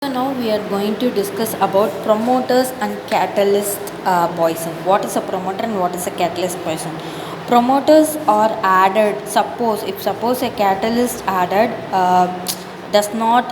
So now we are going to discuss about promoters and catalyst poison. What is a promoter and what is a catalyst poison? Promoters are added. Suppose a catalyst added does not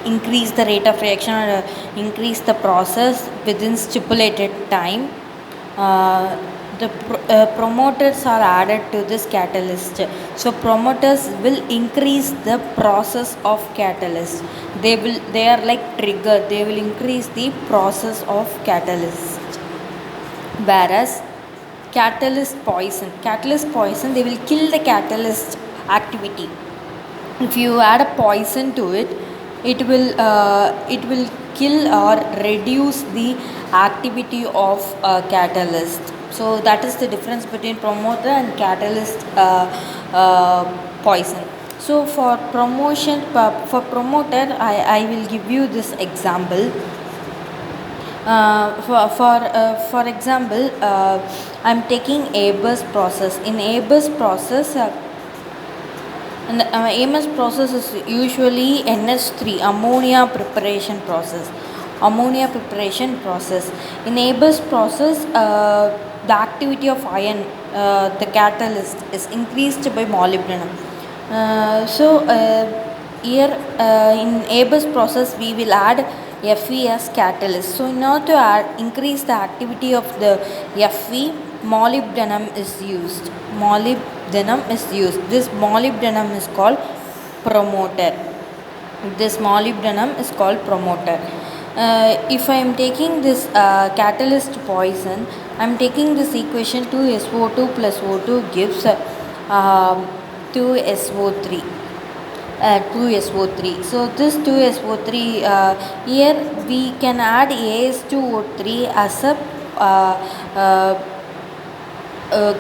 increase the rate of reaction or increase the process within stipulated time. The promoters are added to this catalyst, so promoters will increase the process of catalyst. They are like trigger. They will increase the process of catalyst, whereas catalyst poison, they will kill the catalyst activity. If you add a poison to it, it will kill or reduce the activity of catalyst. So that is the difference between promoter and catalyst poison. So for promoter, I will give you this example. For example, I'm taking ABUS process. In ABUS process, and AMS process is usually NH3, ammonia preparation process. In ABUS process, the activity of iron, the catalyst, is increased by molybdenum. Here in ABUS process, we will add Fe as catalyst. So in order to increase the activity of the Fe, molybdenum is used. This molybdenum is called promoter. If I am taking this catalyst poison, I am taking this equation 2SO2 plus O2 gives 2SO3. 2SO3. So this 2SO3, here we can add AS2O3 as a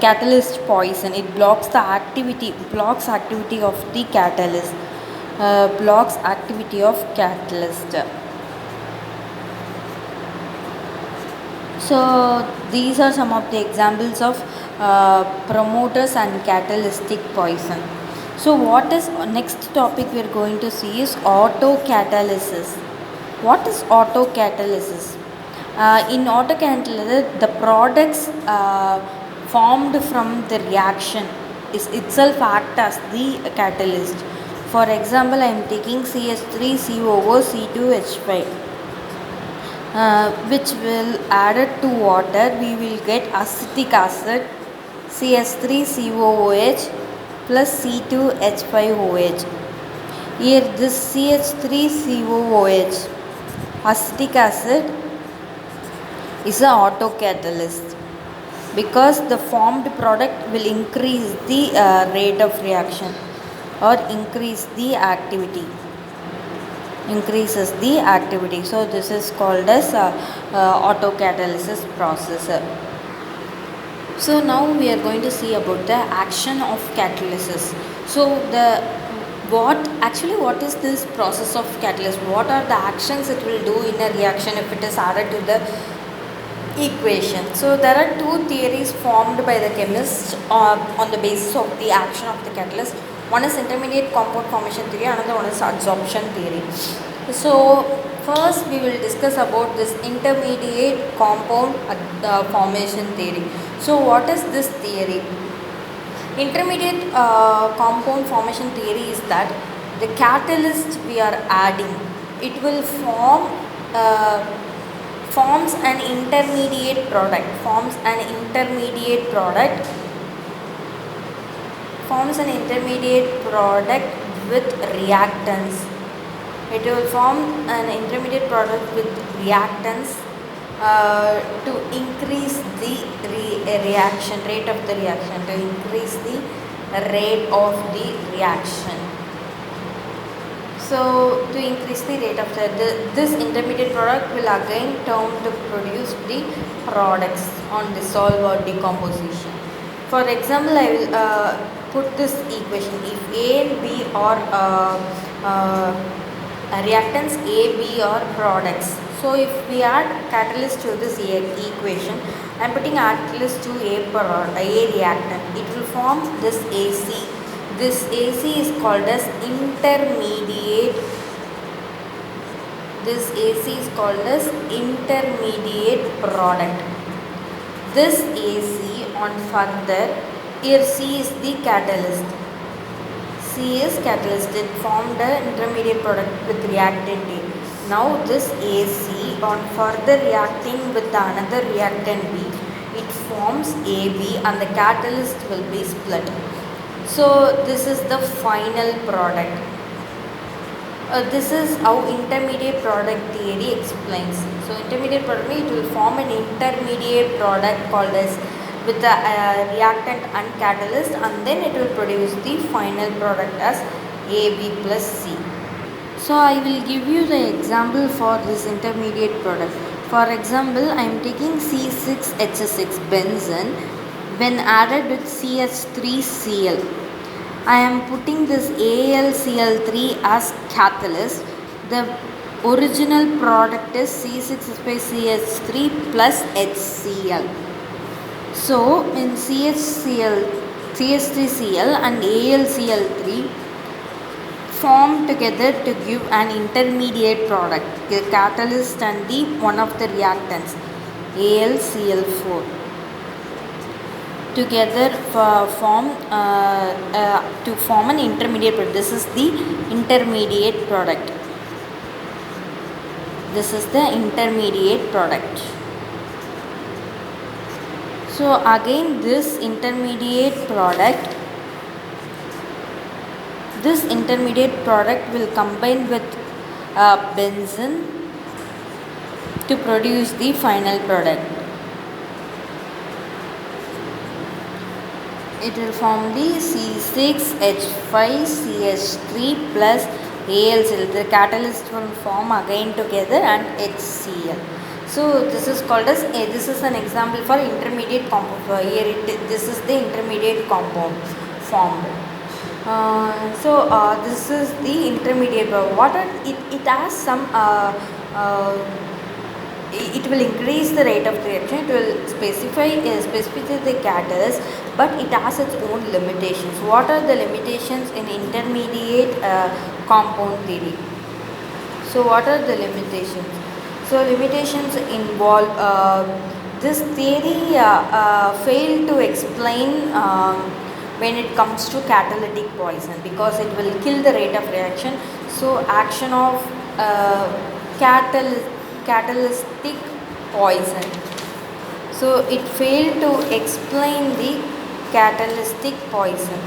catalyst poison. It blocks activity of the catalyst. So these are some of the examples of promoters and catalytic poison. So what is next topic we are going to see is autocatalysis. What is autocatalysis? In autocatalysis, the products formed from the reaction is itself act as the catalyst. For example, I am taking CH3COO C2H5, which will added to water. We will get acetic acid CH3COOH plus C2H5OH. Here this CH3COOH, acetic acid, is an autocatalyst because the formed product will increase the rate of reaction or increases the activity. So this is called as autocatalysis process. So now we are going to see about the action of catalysis. So what is this process of catalysis? What are the actions it will do in a reaction if it is added to the equation? So there are two theories formed by the chemists on the basis of the action of the catalyst. One is intermediate compound formation theory, another one is adsorption theory. So first we will discuss about this intermediate compound formation theory. So what is this theory? Intermediate compound formation theory is that the catalyst we are adding, it will forms an intermediate product with reactants. It will form an intermediate product with reactants to increase the rate of the reaction. So to increase the rate of this intermediate product will again turn to produce the products on dissolve or decomposition. For example, I will put this equation. If A and B are reactants, A, B are products. So if we add catalyst to this equation, I am putting catalyst to A reactant. It will form this AC. This AC is called as intermediate This AC is called as intermediate product. This AC on further, here C is the catalyst. C is catalyst. It formed an intermediate product with reactant A. Now this AC on further reacting with another reactant B, it forms AB and the catalyst will be split. So this is the final product. This is how intermediate product theory explains. So intermediate product, it will form an intermediate product called as with the reactant and catalyst, and then it will produce the final product as AB plus C. So I will give you the example for this intermediate product. For example, I am taking C6H6 benzene when added with CH3Cl. I am putting this AlCl3 as catalyst. The original product is C6H3 plus HCl. So in CH3Cl and AlCl3 form together to give an intermediate product, the catalyst and the one of the reactants, AlCl4. Together form to form an intermediate product. This is the intermediate product. This is the intermediate product. So again this intermediate product will combine with benzene to produce the final product. It will form the C6H5CH3 plus AlCl. The catalyst will form again together and HCl. So this is called as this is an example for intermediate compound. This is the intermediate compound formed. This is the intermediate. What are it has some it will increase the rate of reaction. It will specify the catalyst, but it has its own limitations. What are the limitations in intermediate compound theory? So what are the limitations? So limitations involve this theory failed to explain when it comes to catalytic poison, because it will kill the rate of reaction. So action of catalytic poison. So it failed to explain the catalytic poison.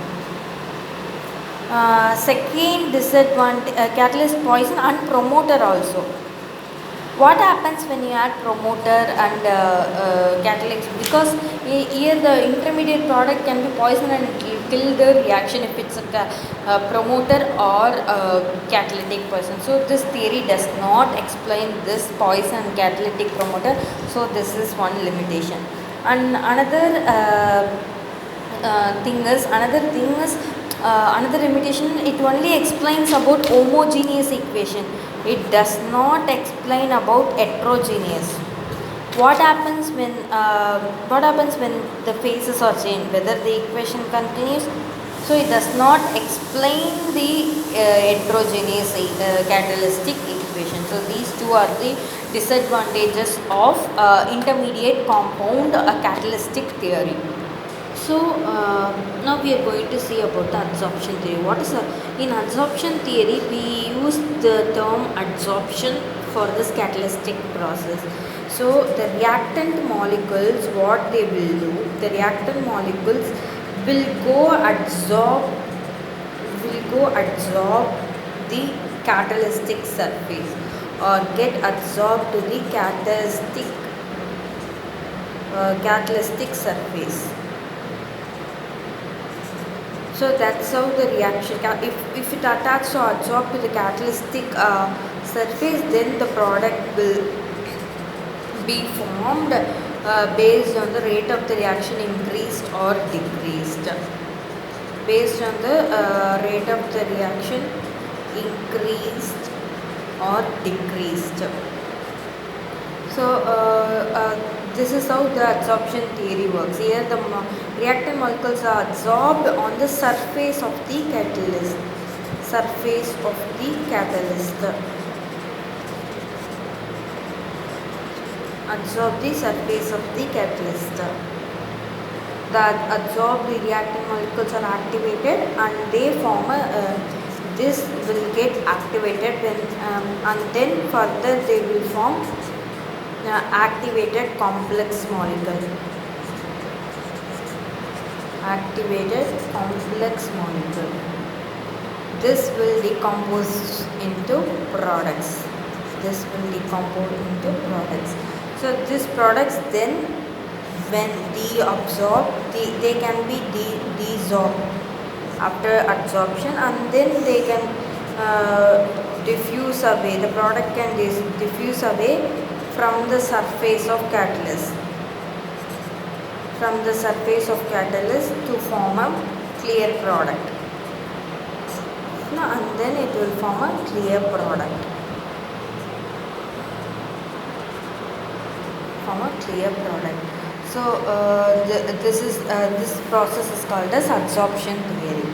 Second disadvantage, catalyst poison and promoter also. What happens when you add promoter and catalyst? Because here the intermediate product can be poison and it will kill the reaction if it's a promoter or catalytic poison. So this theory does not explain this poison catalytic promoter. So this is one limitation. And another another limitation, it only explains about homogeneous equation. It does not explain about heterogeneous. What happens when the phases are changed, whether the equation continues? So it does not explain the heterogeneous catalytic equation. So these two are the disadvantages of intermediate compound catalytic theory. So now we are going to see about the adsorption theory. What is in adsorption theory? We use the term adsorption for this catalytic process. So the reactant molecules, what they will do? The reactant molecules will go absorb the catalytic surface or get absorbed to the catalytic surface. So that's how the reaction, if it attacks or absorbs to the catalytic surface, then the product will be formed based on the rate of the reaction increased or decreased. Based on the rate of the reaction increased or decreased. So this is how the adsorption theory works. Here the reactant molecules are adsorbed on the surface of the catalyst. Absorb the surface of the catalyst. The adsorbed reacting molecules are activated and they form a this will get activated when and then further they will form activated complex molecule. Activated complex molecule. This will decompose into products. This will decompose into products. So these products then when deabsorbed, they can be desorbed after absorption and then they can diffuse away. The product can diffuse away from the surface of catalyst. From the surface of catalyst to form a clear product. Now, and then it will form a clear product. Form a clear product. So this process is called as adsorption theory.